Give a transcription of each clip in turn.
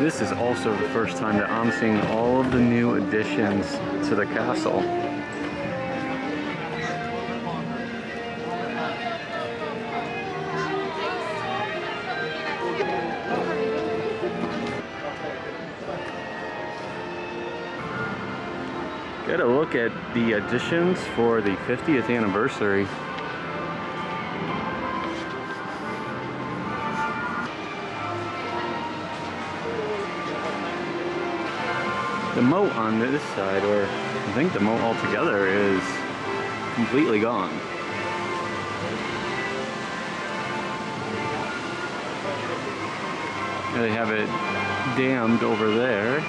This is also the first time that I'm seeing all of the new additions to the castle. Get a look at the additions for the 50th anniversary. The moat on this side, or I think the moat altogether, is completely gone. They have it dammed over there.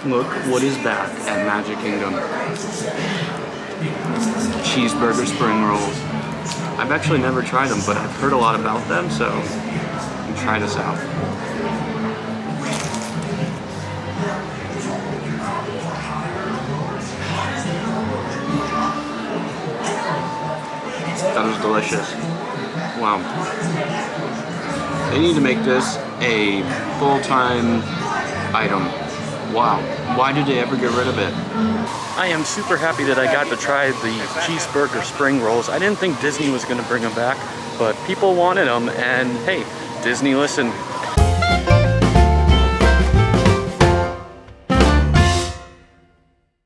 Look what is back at Magic Kingdom. Cheeseburger Spring Rolls. I've actually never tried them, but I've heard a lot about them, so I'll try this out. That was delicious. Wow. They need to make this a full-time item. Wow, why did they ever get rid of it? I am super happy that I got to try the Cheeseburger Spring Rolls. I didn't think Disney was going to bring them back, but people wanted them, and hey, Disney listened.